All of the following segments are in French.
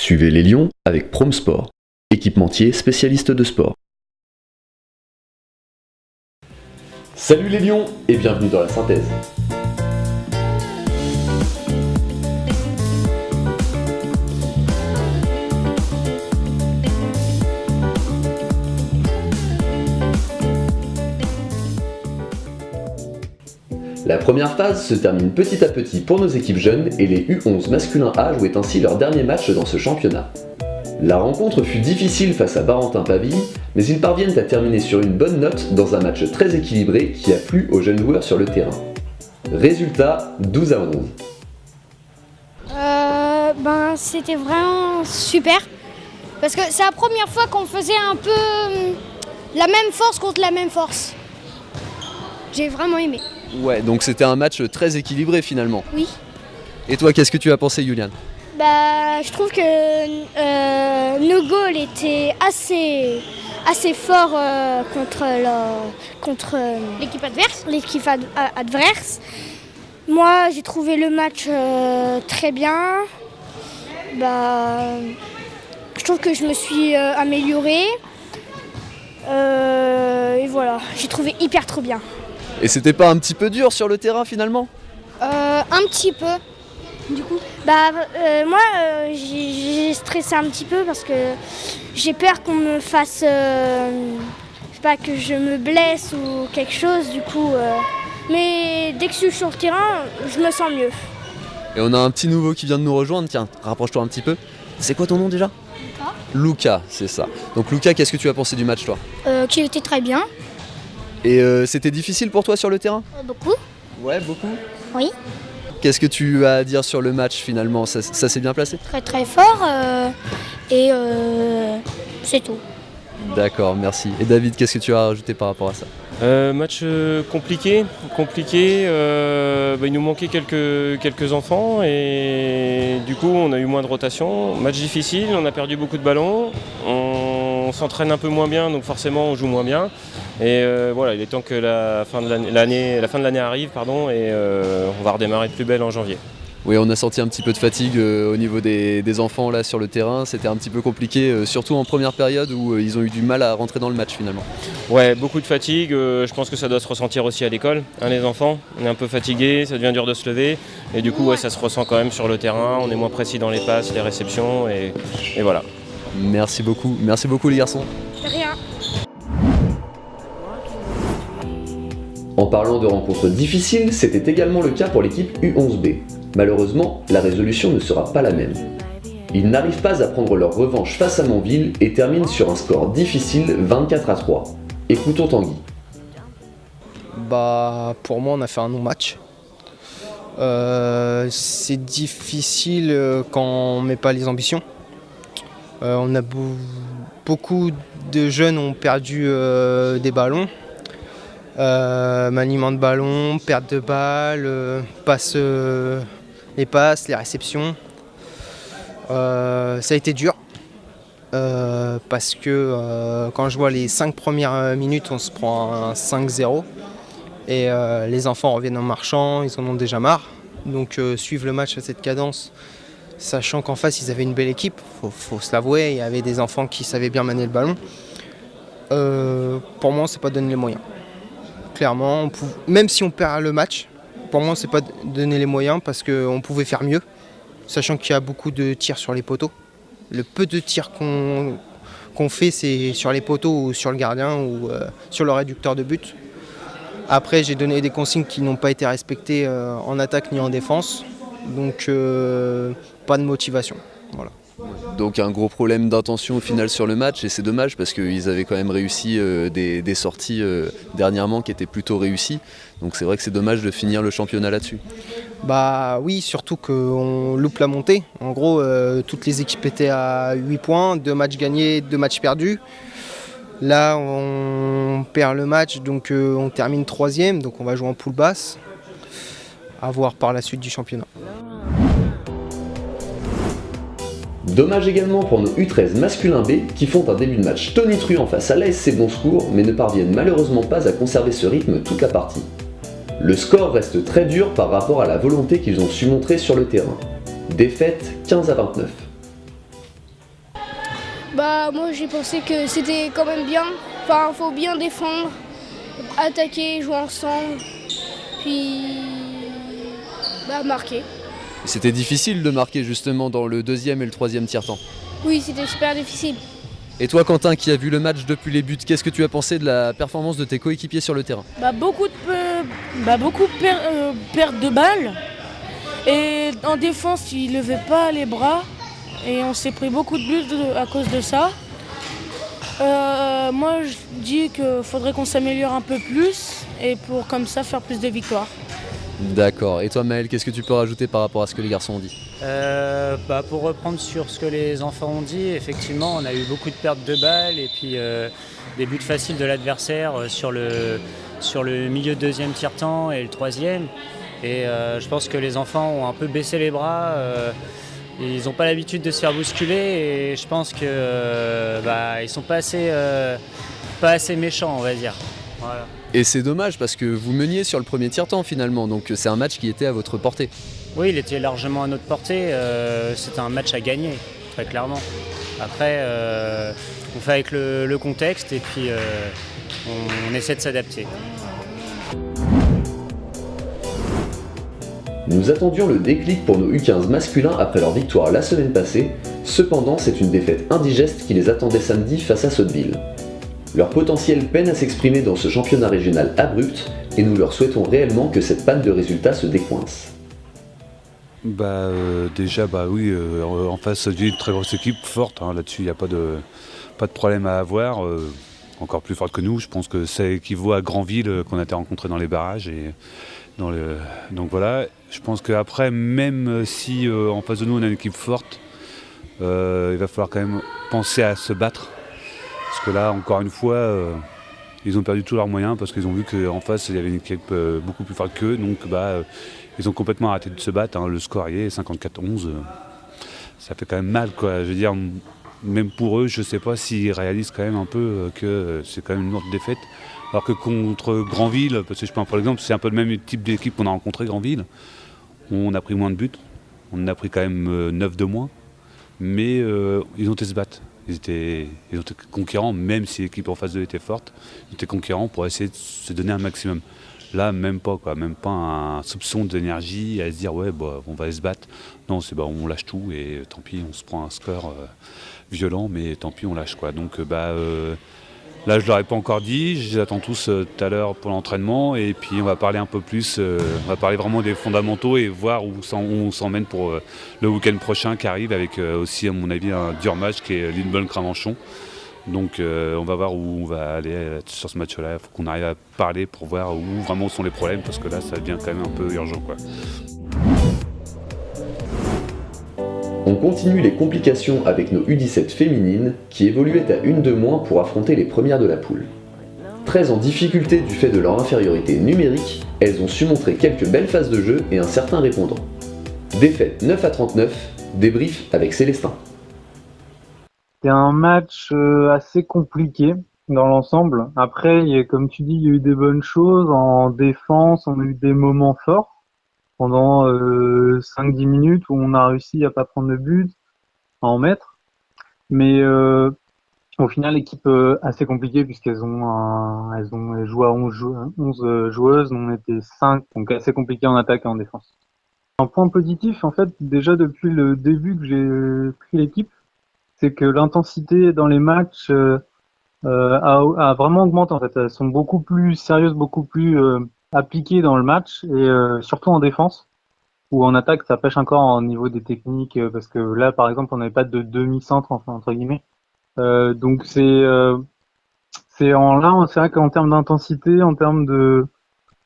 Suivez les Lions avec Promsport, équipementier spécialiste de sport. Salut les Lions et bienvenue dans la synthèse. La première phase se termine petit à petit pour nos équipes jeunes et les U11 masculins A jouaient ainsi leur dernier match dans ce championnat. La rencontre fut difficile face à Barentin-Pavie, mais ils parviennent à terminer sur une bonne note dans un match très équilibré qui a plu aux jeunes joueurs sur le terrain. Résultat 12-11. C'était vraiment super parce que c'est la première fois qu'on faisait un peu la même force contre la même force. J'ai vraiment aimé. Ouais, donc c'était un match très équilibré finalement. Oui. Et toi, qu'est-ce que tu as pensé, Julian? Je trouve que nos goals étaient assez forts contre l'équipe adverse. Moi, j'ai trouvé le match très bien. Je trouve que je me suis améliorée. Et voilà, j'ai trouvé hyper trop bien. Et c'était pas un petit peu dur sur le terrain finalement? Un petit peu. Du coup, j'ai stressé un petit peu parce que j'ai peur qu'on me fasse, que je me blesse ou quelque chose. Du coup, mais dès que je suis sur le terrain, je me sens mieux. Et on a un petit nouveau qui vient de nous rejoindre. Tiens, rapproche-toi un petit peu. C'est quoi ton nom déjà? Lucas, c'est ça. Donc Lucas, qu'est-ce que tu as pensé du match toi? Qui était très bien. Et c'était difficile pour toi sur le terrain? Beaucoup. Ouais, beaucoup. Oui. Qu'est-ce que tu as à dire sur le match finalement? Ça s'est bien placé? Très très fort et c'est tout. D'accord, merci. Et David, qu'est-ce que tu as à rajouter par rapport à ça? Match compliqué. Il nous manquait quelques enfants et du coup on a eu moins de rotation. Match difficile, on a perdu beaucoup de ballons, on s'entraîne un peu moins bien donc forcément on joue moins bien. Et il est temps que la fin de l'année arrive et on va redémarrer de plus belle en janvier. Oui, on a senti un petit peu de fatigue au niveau des enfants là sur le terrain. C'était un petit peu compliqué, surtout en première période où ils ont eu du mal à rentrer dans le match finalement. Ouais, beaucoup de fatigue. Je pense que ça doit se ressentir aussi à l'école. Les enfants, on est un peu fatigués, ça devient dur de se lever. Et du coup, ça se ressent quand même sur le terrain. On est moins précis dans les passes, les réceptions et voilà. Merci beaucoup les garçons. De rien. En parlant de rencontres difficiles, c'était également le cas pour l'équipe U11B. Malheureusement, la résolution ne sera pas la même. Ils n'arrivent pas à prendre leur revanche face à Montville et terminent sur un score difficile 24-3. Écoutons Tanguy. Pour moi, on a fait un non-match. C'est difficile quand on ne met pas les ambitions. On a beaucoup de jeunes ont perdu des ballons. Maniement de ballon, perte de balles, les passes, les réceptions. Ça a été dur parce que quand je vois les 5 premières minutes, on se prend un 5-0 et les enfants reviennent en marchant, ils en ont déjà marre. Donc suivre le match à cette cadence, sachant qu'en face ils avaient une belle équipe, faut se l'avouer, il y avait des enfants qui savaient bien manier le ballon. Pour moi, c'est pas donner les moyens. Clairement, même si on perd le match, pour moi, c'est pas donner les moyens parce qu'on pouvait faire mieux, sachant qu'il y a beaucoup de tirs sur les poteaux. Le peu de tirs qu'on fait, c'est sur les poteaux ou sur le gardien ou sur le réducteur de but. Après, j'ai donné des consignes qui n'ont pas été respectées en attaque ni en défense, donc pas de motivation. Voilà. Donc un gros problème d'intention au final sur le match et c'est dommage parce qu'ils avaient quand même réussi des sorties dernièrement qui étaient plutôt réussies. Donc c'est vrai que c'est dommage de finir le championnat là-dessus. Oui, surtout qu'on loupe la montée. En gros, toutes les équipes étaient à 8 points, 2 matchs gagnés, 2 matchs perdus. Là, on perd le match, donc on termine 3e, donc on va jouer en poule basse. À voir par la suite du championnat. Dommage également pour nos U13 masculins B qui font un début de match tonitruant face à l'ASC Bon Secours mais ne parviennent malheureusement pas à conserver ce rythme toute la partie. Le score reste très dur par rapport à la volonté qu'ils ont su montrer sur le terrain. Défaite 15-29. Bah moi j'ai pensé que c'était quand même bien. Enfin, faut bien défendre, attaquer, jouer ensemble, puis marquer. C'était difficile de marquer justement dans le deuxième et le troisième tiers-temps. Oui, c'était super difficile. Et toi Quentin qui a vu le match depuis les buts, qu'est-ce que tu as pensé de la performance de tes coéquipiers sur le terrain? Beaucoup de pertes de balles. Et en défense, ils ne levaient pas les bras. Et on s'est pris beaucoup de buts à cause de ça. Moi, je dis qu'il faudrait qu'on s'améliore un peu plus et pour comme ça faire plus de victoires. D'accord. Et toi Maël, qu'est-ce que tu peux rajouter par rapport à ce que les garçons ont dit? Pour reprendre sur ce que les enfants ont dit, effectivement, on a eu beaucoup de pertes de balles et puis des buts faciles de l'adversaire sur le milieu de deuxième tiers-temps et le troisième. Et je pense que les enfants ont un peu baissé les bras. Ils n'ont pas l'habitude de se faire bousculer et je pense qu'ils ne sont pas assez méchants, on va dire. Voilà. Et c'est dommage parce que vous meniez sur le premier tiers-temps finalement, donc c'est un match qui était à votre portée. Oui, il était largement à notre portée. C'était un match à gagner, très clairement. Après, on fait avec le contexte et puis on essaie de s'adapter. Nous attendions le déclic pour nos U15 masculins après leur victoire la semaine passée, cependant c'est une défaite indigeste qui les attendait samedi face à Sotteville. Leur potentiel peine à s'exprimer dans ce championnat régional abrupt et nous leur souhaitons réellement que cette panne de résultats se décoince. Oui, en face d'une très grosse équipe, forte, là-dessus il n'y a pas de problème à avoir, encore plus forte que nous. Je pense que ça équivaut à Granville qu'on a été rencontrés dans les barrages. Donc voilà, je pense qu'après, même si en face de nous on a une équipe forte, il va falloir quand même penser à se battre. Parce que là, encore une fois, ils ont perdu tous leurs moyens parce qu'ils ont vu qu'en face, il y avait une équipe beaucoup plus forte qu'eux. Donc ils ont complètement arrêté de se battre. Le score y est 54-11. Ça fait quand même mal, quoi. Je veux dire, même pour eux, je ne sais pas s'ils réalisent quand même un peu que c'est quand même une lourde défaite. Alors que contre Granville, parce que je prends pour l'exemple, c'est un peu le même type d'équipe qu'on a rencontré, Granville. On a pris moins de buts. On en a pris quand même 9 de moins. Mais ils ont été se battre. Ils ont été conquérants, même si l'équipe en face d'eux était forte. Ils étaient conquérants pour essayer de se donner un maximum. Là, même pas, même pas un soupçon d'énergie à se dire on va se battre. Non, on lâche tout et tant pis, on se prend un score violent, mais tant pis, on lâche, quoi. Donc là, je ne leur ai pas encore dit, je les attends tous tout à l'heure pour l'entraînement et puis on va parler un peu plus, on va parler vraiment des fondamentaux et voir où on s'emmène pour le week-end prochain qui arrive avec aussi, à mon avis, un dur match qui est Linnebonne-Cramanchon. Donc on va voir où on va aller sur ce match-là. Il faut qu'on arrive à parler pour voir où vraiment sont les problèmes parce que là, ça devient quand même un peu urgent, quoi. On continue les complications avec nos U17 féminines qui évoluaient à une de moins pour affronter les premières de la poule. Très en difficulté du fait de leur infériorité numérique, elles ont su montrer quelques belles phases de jeu et un certain répondant. Défaite 9-39, débrief avec Célestin. C'était un match assez compliqué dans l'ensemble. Après, comme tu dis, il y a eu des bonnes choses. En défense, on a eu des moments forts pendant 5-10 minutes où on a réussi à pas prendre de but, à en mettre. Mais au final, l'équipe assez compliquée puisqu'elles joué à 11 joueuses, on était 5, donc assez compliqué en attaque et en défense. Un point positif, en fait, déjà depuis le début que j'ai pris l'équipe, c'est que l'intensité dans les matchs a vraiment augmenté. En fait, elles sont beaucoup plus sérieuses, beaucoup plus appliquées dans le match et surtout en défense. Ou en attaque, ça pêche encore au niveau des techniques parce que là, par exemple, on n'avait pas de demi-centre, enfin, entre guillemets. Donc c'est vrai qu'en termes d'intensité, en termes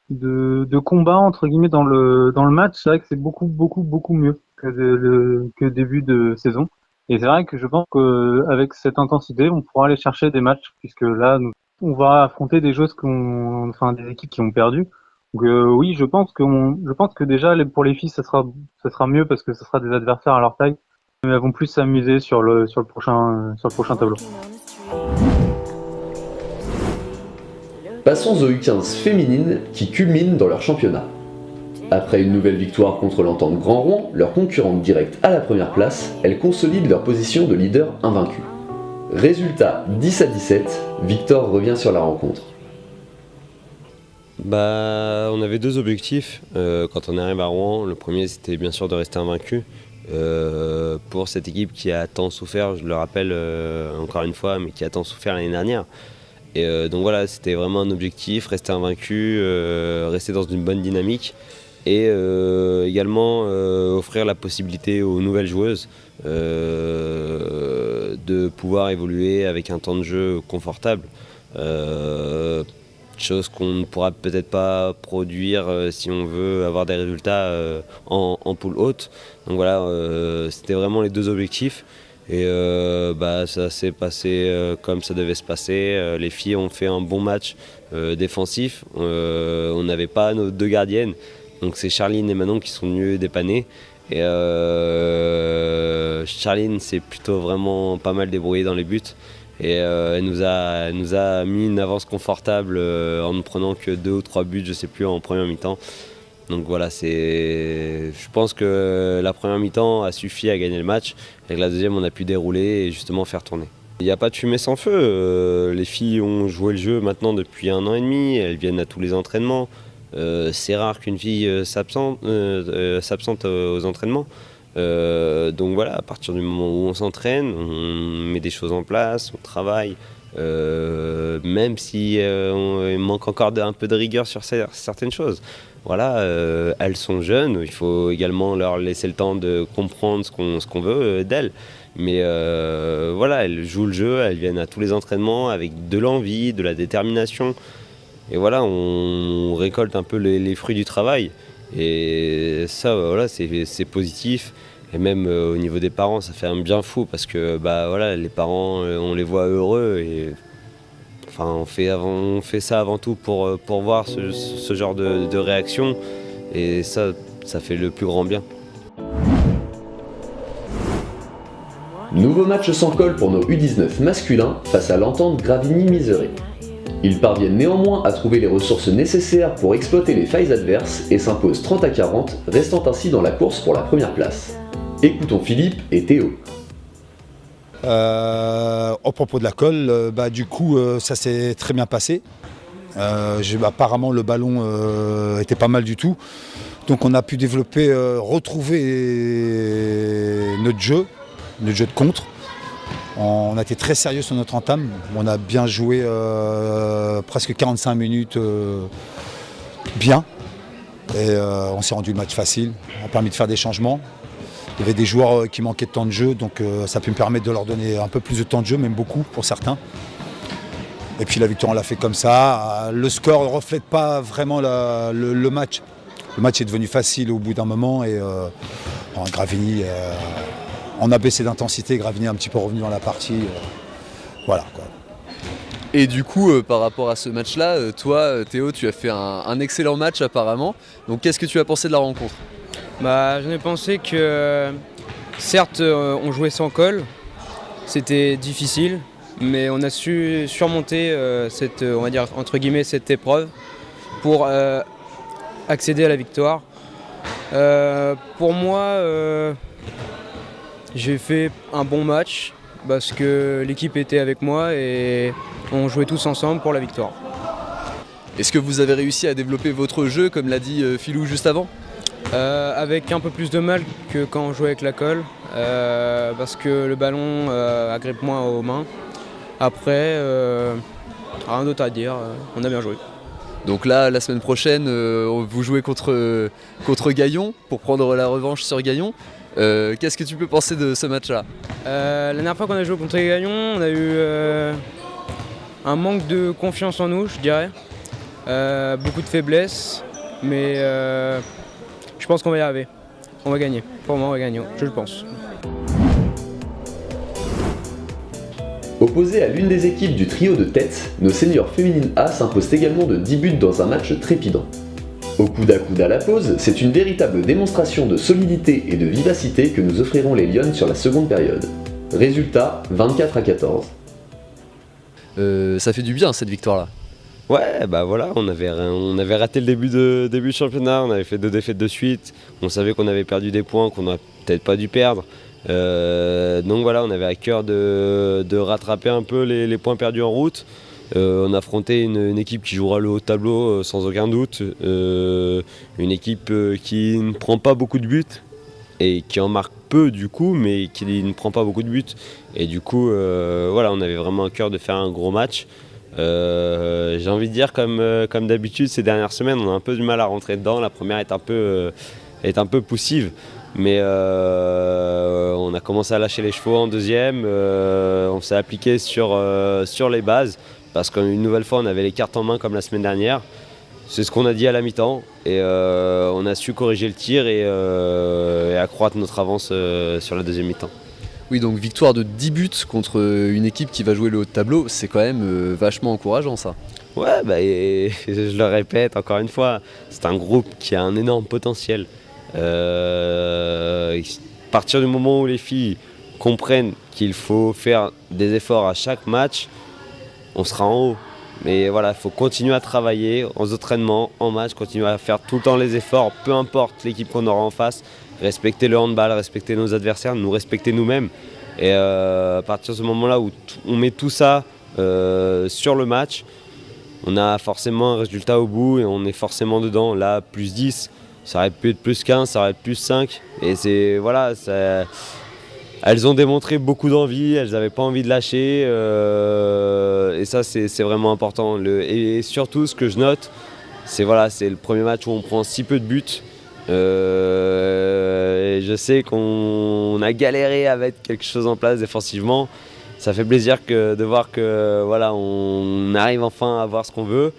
de combat entre guillemets dans le match, c'est vrai que c'est beaucoup mieux que début de saison. Et c'est vrai que je pense qu'avec cette intensité, on pourra aller chercher des matchs puisque là, on va affronter des des équipes qui ont perdu. Donc oui, je pense que déjà pour les filles, ça sera mieux parce que ce sera des adversaires à leur taille, mais elles vont plus s'amuser sur le prochain tableau. Passons aux U15 féminines qui culminent dans leur championnat. Après une nouvelle victoire contre l'Entente Grand Rouen, leur concurrente directe à la première place, elles consolident leur position de leader invaincu. Résultat 10-17, Victor revient sur la rencontre. On avait deux objectifs quand on arrive à Rouen. Le premier, c'était bien sûr de rester invaincu. Pour cette équipe qui a tant souffert, je le rappelle encore une fois, mais qui a tant souffert l'année dernière. Et donc voilà, c'était vraiment un objectif, rester invaincu, rester dans une bonne dynamique et également offrir la possibilité aux nouvelles joueuses de pouvoir évoluer avec un temps de jeu confortable. Chose qu'on ne pourra peut-être pas produire si on veut avoir des résultats en poule haute. Donc voilà, c'était vraiment les deux objectifs. Et ça s'est passé comme ça devait se passer. Les filles ont fait un bon match défensif. On n'avait pas nos deux gardiennes. Donc c'est Charline et Manon qui sont venues dépanner. Et Charline s'est plutôt vraiment pas mal débrouillée dans les buts. Et elle nous a mis une avance confortable en ne prenant que 2 ou 3 buts, je ne sais plus, en première mi-temps. Donc voilà, je pense que la première mi-temps a suffi à gagner le match. Et la deuxième, on a pu dérouler et justement faire tourner. Il n'y a pas de fumée sans feu. Les filles ont joué le jeu maintenant depuis 1 an et demi. Elles viennent à tous les entraînements. C'est rare qu'une fille s'absente aux entraînements. Donc voilà, à partir du moment où on s'entraîne, on met des choses en place, on travaille, même si il manque encore un peu de rigueur sur certaines choses. Voilà, elles sont jeunes, il faut également leur laisser le temps de comprendre ce qu'on veut d'elles. Mais voilà, elles jouent le jeu, elles viennent à tous les entraînements avec de l'envie, de la détermination. Et voilà, on récolte un peu les fruits du travail. Et ça, voilà, c'est positif. Et même au niveau des parents, ça fait un bien fou parce que voilà, les parents, on les voit heureux. Et enfin, on fait ça avant tout pour voir ce genre de réaction. Et ça fait le plus grand bien. Nouveau match sans colle pour nos U19 masculins face à l'Entente Gravigny-Miseré. Ils parviennent néanmoins à trouver les ressources nécessaires pour exploiter les failles adverses et s'imposent 30-40, restant ainsi dans la course pour la première place. Écoutons Philippe et Théo. Au propos de la colle, ça s'est très bien passé. Apparemment le ballon était pas mal du tout. Donc on a pu développer, retrouver notre jeu de contre. On a été très sérieux sur notre entame. On a bien joué presque 45 minutes bien. Et on s'est rendu le match facile. On a permis de faire des changements. Il y avait des joueurs qui manquaient de temps de jeu, donc ça a pu me permettre de leur donner un peu plus de temps de jeu, même beaucoup pour certains. Et puis la victoire, on l'a fait comme ça. Le score ne reflète pas vraiment le match. Le match est devenu facile au bout d'un moment et Gravigny, on a baissé d'intensité. Gravigny est un petit peu revenu dans la partie. Voilà, quoi. Et du coup, par rapport à ce match-là, toi, Théo, tu as fait un excellent match apparemment. Donc qu'est-ce que tu as pensé de la rencontre ? J'en ai pensé que certes on jouait sans colle, c'était difficile, mais on a su surmonter cette, on va dire entre guillemets, cette épreuve pour accéder à la victoire. Pour moi, j'ai fait un bon match parce que l'équipe était avec moi et on jouait tous ensemble pour la victoire. Est-ce que vous avez réussi à développer votre jeu, comme l'a dit Philou juste avant ? Avec un peu plus de mal que quand on jouait avec la colle, parce que le ballon agrippe moins aux mains. Après, rien d'autre à dire, on a bien joué. Donc là, la semaine prochaine, vous jouez contre Gaillon pour prendre la revanche sur Gaillon. Qu'est-ce que tu peux penser de ce match-là ? La dernière fois qu'on a joué contre Gaillon, on a eu un manque de confiance en nous, je dirais. Beaucoup de faiblesses, mais je pense qu'on va y arriver. On va gagner. Pour moi, on va gagner, je le pense. Opposé à l'une des équipes du trio de tête, nos seniors féminines A s'imposent également de 10 buts dans un match trépidant. Au coude à la pause, c'est une véritable démonstration de solidité et de vivacité que nous offriront les Lyonnes sur la seconde période. Résultat, 24-14. Ça fait du bien cette victoire-là. Ouais, voilà, on avait raté le début de championnat, on avait fait 2 défaites de suite, on savait qu'on avait perdu des points qu'on n'aurait peut-être pas dû perdre. Donc voilà, on avait à cœur de rattraper un peu les points perdus en route. On a affronté une équipe qui jouera le haut de tableau sans aucun doute, une équipe qui ne prend pas beaucoup de buts et qui en marque peu du coup, mais qui ne prend pas beaucoup de buts. Et du coup, voilà, on avait vraiment à cœur de faire un gros match. J'ai envie de dire comme d'habitude ces dernières semaines, on a un peu du mal à rentrer dedans. La première est un peu poussive. Mais on a commencé à lâcher les chevaux en deuxième, on s'est appliqué sur les bases parce qu'une nouvelle fois on avait les cartes en main comme la semaine dernière. C'est ce qu'on a dit à la mi-temps et on a su corriger le tir et accroître notre avance sur la deuxième mi-temps. Oui, donc victoire de 10 buts contre une équipe qui va jouer le haut de tableau, c'est quand même vachement encourageant ça. Ouais, et je le répète encore une fois, c'est un groupe qui a un énorme potentiel. À partir du moment où les filles comprennent qu'il faut faire des efforts à chaque match, on sera en haut. Mais voilà, il faut continuer à travailler aux entraînements, en match, continuer à faire tout le temps les efforts, peu importe l'équipe qu'on aura en face, respecter le handball, respecter nos adversaires, nous respecter nous-mêmes. Et à partir de ce moment-là où on met tout ça sur le match, on a forcément un résultat au bout et on est forcément dedans. Là, plus 10. Ça aurait pu être plus 15, ça aurait pu être plus 5. Et c'est voilà, elles ont démontré beaucoup d'envie, elles n'avaient pas envie de lâcher. Et ça, c'est vraiment important. Et surtout, ce que je note, c'est le premier match où on prend si peu de buts. Et je sais qu'on a galéré à mettre quelque chose en place défensivement. Ça fait plaisir de voir que voilà, on arrive enfin à voir ce qu'on veut.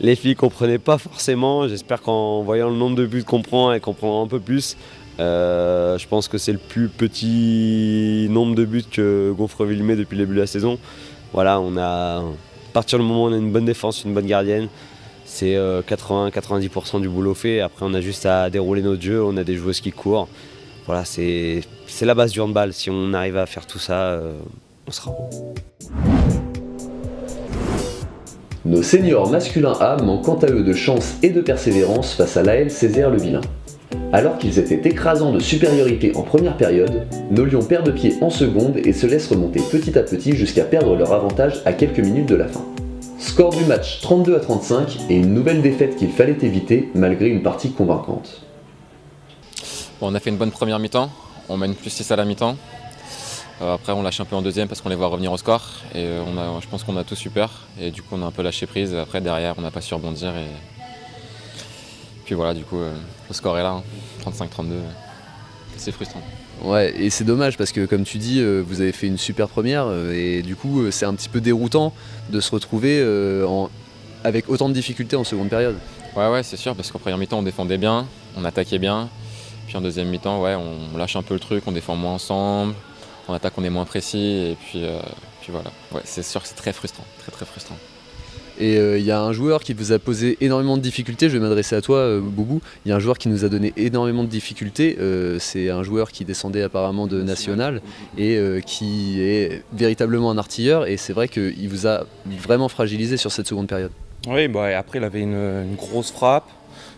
Les filles ne comprenaient pas forcément, j'espère qu'en voyant le nombre de buts qu'on prend, elles comprendront un peu plus. Je pense que c'est le plus petit nombre de buts que Gonfreville met depuis le début de la saison. Voilà, à partir du moment où on a une bonne défense, une bonne gardienne, c'est 80-90% du boulot fait. Après, on a juste à dérouler notre jeu, on a des joueuses qui courent. Voilà, c'est la base du handball. Si on arrive à faire tout ça, on sera haut. Nos seniors masculins A manquent quant à eux de chance et de persévérance face à l'AL Césaire-le-Vilain. Alors qu'ils étaient écrasants de supériorité en première période, nos Lions perdent pied en seconde et se laissent remonter petit à petit jusqu'à perdre leur avantage à quelques minutes de la fin. Score du match 32-35 et une nouvelle défaite qu'il fallait éviter malgré une partie convaincante. Bon, on a fait une bonne première mi-temps, on mène plus 6 à la mi-temps. Après on lâche un peu en deuxième parce qu'on les voit revenir au score et je pense qu'on a tout su peur et du coup on a un peu lâché prise. Après derrière on n'a pas su rebondir et puis voilà, du coup le score est là, 35-32, c'est frustrant. Ouais, et c'est dommage parce que comme tu dis, vous avez fait une super première et du coup c'est un petit peu déroutant de se retrouver avec autant de difficultés en seconde période. Ouais, c'est sûr, parce qu'en première mi-temps on défendait bien, on attaquait bien, puis en deuxième mi-temps on lâche un peu le truc, on défend moins ensemble. En attaque, on est moins précis et puis voilà. Ouais, c'est sûr que c'est très frustrant, très frustrant. Et il y a un joueur qui vous a posé énormément de difficultés, je vais m'adresser à toi Boubou. Il y a un joueur qui nous a donné énormément de difficultés, c'est un joueur qui descendait apparemment de National et qui est véritablement un artilleur et c'est vrai qu'il vous a vraiment fragilisé sur cette seconde période. Oui, après il avait une grosse frappe.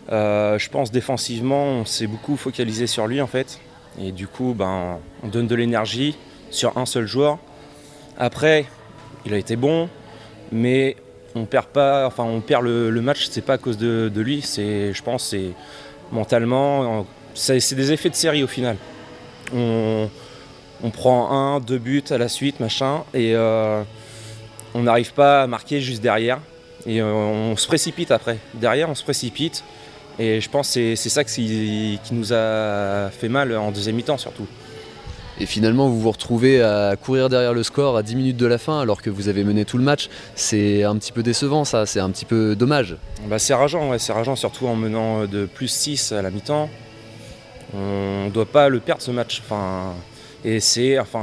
Je pense défensivement, on s'est beaucoup focalisé sur lui en fait. Et du coup, on donne de l'énergie sur un seul joueur. Après, il a été bon, mais on perd le match, c'est pas à cause de lui. Je pense, c'est mentalement, c'est des effets de série au final. On prend 1-2 buts à la suite, et on n'arrive pas à marquer juste derrière. Et on se précipite après. Derrière, on se précipite. Et je pense que c'est ça qui nous a fait mal en deuxième mi-temps surtout. Et finalement vous vous retrouvez à courir derrière le score à 10 minutes de la fin alors que vous avez mené tout le match. C'est un petit peu décevant ça, c'est un petit peu dommage. C'est rageant surtout en menant de plus 6 à la mi-temps. On ne doit pas le perdre ce match. Et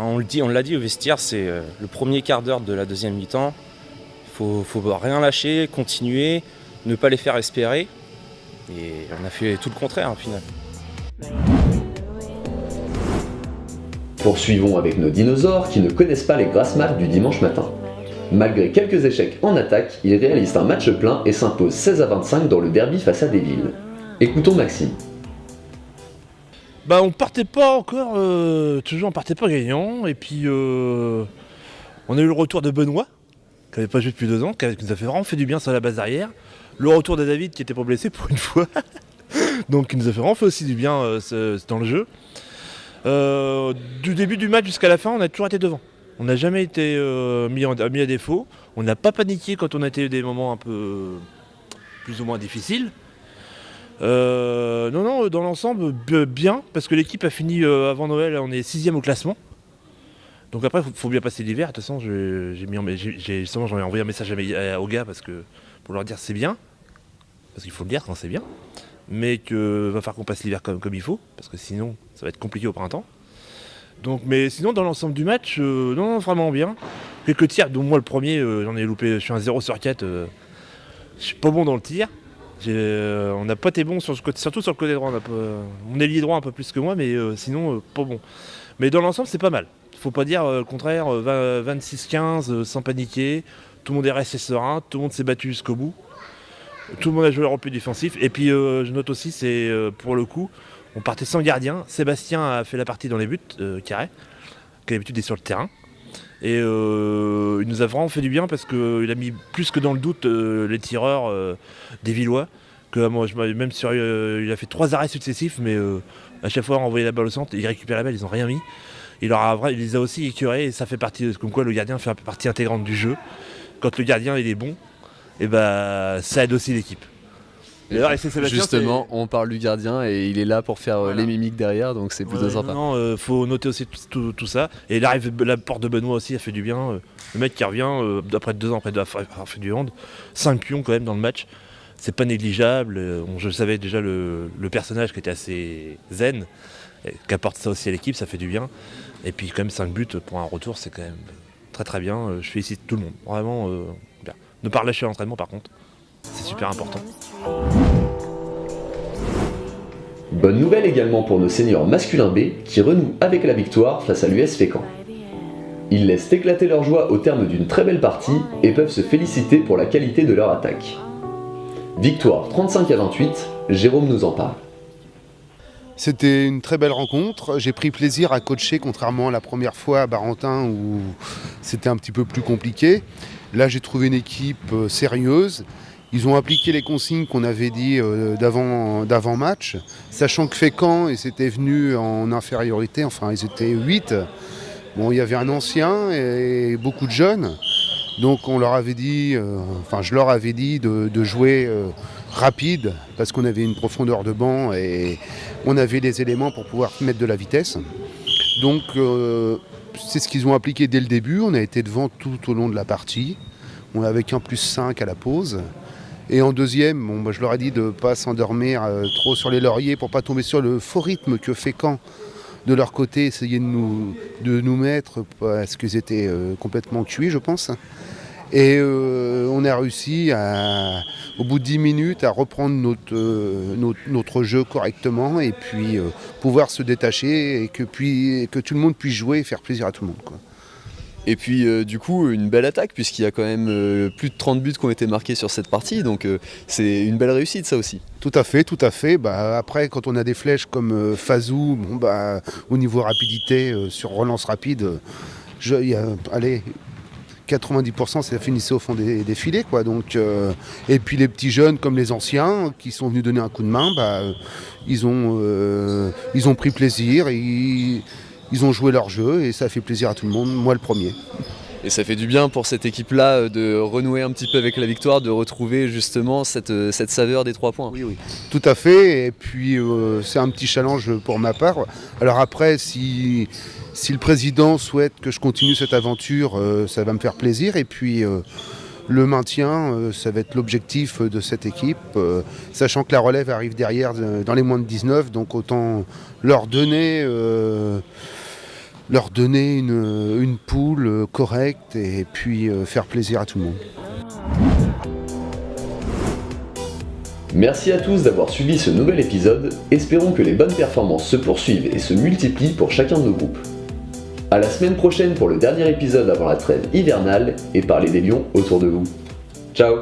on l'a dit au vestiaire, c'est le premier quart d'heure de la deuxième mi-temps. Faut rien lâcher, continuer, ne pas les faire espérer. Et on a fait tout le contraire au final. Poursuivons avec nos dinosaures qui ne connaissent pas les grasses mat du dimanche matin. Malgré quelques échecs en attaque, ils réalisent un match plein et s'imposent 16-25 dans le derby face à Desvilles. Écoutons Maxime. On partait pas encore, on partait pas gagnant. Et puis on a eu le retour de Benoît, qui n'avait pas joué depuis 2 ans, qui nous a vraiment fait du bien sur la base arrière. Le retour de David qui n'était pas blessé pour une fois. Donc il nous a vraiment fait aussi du bien dans le jeu. Du début du match jusqu'à la fin, on a toujours été devant. On n'a jamais été mis à défaut. On n'a pas paniqué quand on a été des moments un peu plus ou moins difficiles. Non, dans l'ensemble, bien, parce que l'équipe a fini avant Noël, on est 6e au classement. Donc après, il faut bien passer l'hiver. De toute façon, j'en ai envoyé un message aux gars pour leur dire c'est bien, parce qu'il faut le dire quand c'est bien, mais qu'il va falloir qu'on passe l'hiver comme il faut, parce que sinon, ça va être compliqué au printemps. Donc, mais sinon, dans l'ensemble du match, non, vraiment bien. Quelques tirs, dont moi le premier, j'en ai loupé, je suis un 0 sur 4, je suis pas bon dans le tir. On n'a pas été bon surtout sur le côté droit. On est ailier droit un peu plus que moi, mais sinon, pas bon. Mais dans l'ensemble, c'est pas mal. Faut pas dire le contraire, 26-15, sans paniquer. Tout le monde est resté serein, tout le monde s'est battu jusqu'au bout. Tout le monde a joué leur rôle plus défensif. Et puis, je note aussi, c'est pour le coup, on partait sans gardien. Sébastien a fait la partie dans les buts, carré, qui d'habitude est sur le terrain. Et il nous a vraiment fait du bien parce qu'il a mis plus que dans le doute les tireurs des Villois. Que moi, même sur, il a fait 3 arrêts successifs, mais à chaque fois, on envoyait la balle au centre, ils récupèrent la balle, ils n'ont rien mis. Il les a aussi écœurés et ça fait partie, comme quoi le gardien fait partie intégrante du jeu. Quand le gardien il est bon, et ça aide aussi l'équipe. Justement, on parle du gardien et il est là pour faire les mimiques derrière, donc c'est plutôt sympa. Non, faut noter aussi tout ça. Et l'apport de Benoît aussi a fait du bien. Le mec qui revient, après 2 ans après avoir fait du hand, 5 pions quand même dans le match. C'est pas négligeable. Je savais déjà le personnage qui était assez zen, qui apporte ça aussi à l'équipe, ça fait du bien. Et puis quand même 5 buts pour un retour, c'est quand même très très bien. Je félicite tout le monde, vraiment bien. Ne pas relâcher l'entraînement par contre, c'est super important. Bonne nouvelle également pour nos seniors masculins B qui renouent avec la victoire face à l'US Fécamp. Ils laissent éclater leur joie au terme d'une très belle partie et peuvent se féliciter pour la qualité de leur attaque. Victoire 35-28, Jérôme nous en parle. C'était une très belle rencontre, j'ai pris plaisir à coacher contrairement à la première fois à Barentin où c'était un petit peu plus compliqué. Là j'ai trouvé une équipe sérieuse, ils ont appliqué les consignes qu'on avait dit d'avant-match, sachant que Fécamp ils étaient venus en infériorité, enfin ils étaient 8. Bon, il y avait un ancien et beaucoup de jeunes, donc on leur avait dit, je leur avais dit de jouer rapide parce qu'on avait une profondeur de banc et on avait les éléments pour pouvoir mettre de la vitesse. Donc c'est ce qu'ils ont appliqué dès le début, on a été devant tout au long de la partie, on avait qu'un +5 à la pause. Et en deuxième, je leur ai dit de ne pas s'endormir trop sur les lauriers pour ne pas tomber sur le faux rythme que Fécamp de leur côté essayer de nous mettre parce qu'ils étaient complètement cuits, je pense. Et on a réussi au bout de 10 minutes à reprendre notre jeu correctement et puis pouvoir se détacher et que tout le monde puisse jouer et faire plaisir à tout le monde, quoi. Et puis du coup une belle attaque puisqu'il y a quand même plus de 30 buts qui ont été marqués sur cette partie, donc c'est une belle réussite ça aussi. Tout à fait. Après quand on a des flèches comme Fazou, au niveau rapidité, sur relance rapide, 90% ça finissait au fond des filets, quoi. Donc, et puis les petits jeunes comme les anciens qui sont venus donner un coup de main, ils ont pris plaisir. Ils ont joué leur jeu et ça fait plaisir à tout le monde, moi le premier. Et ça fait du bien pour cette équipe-là de renouer un petit peu avec la victoire, de retrouver justement cette saveur des 3 points. Oui, tout à fait. Et puis c'est un petit challenge pour ma part. Alors après, si le président souhaite que je continue cette aventure, ça va me faire plaisir. Et puis le maintien, ça va être l'objectif de cette équipe, sachant que la relève arrive derrière dans les moins de 19, donc autant leur donner une poule correcte et puis faire plaisir à tout le monde. Merci à tous d'avoir suivi ce nouvel épisode, espérons que les bonnes performances se poursuivent et se multiplient pour chacun de nos groupes. A la semaine prochaine pour le dernier épisode avant la trêve hivernale et parler des lions autour de vous. Ciao!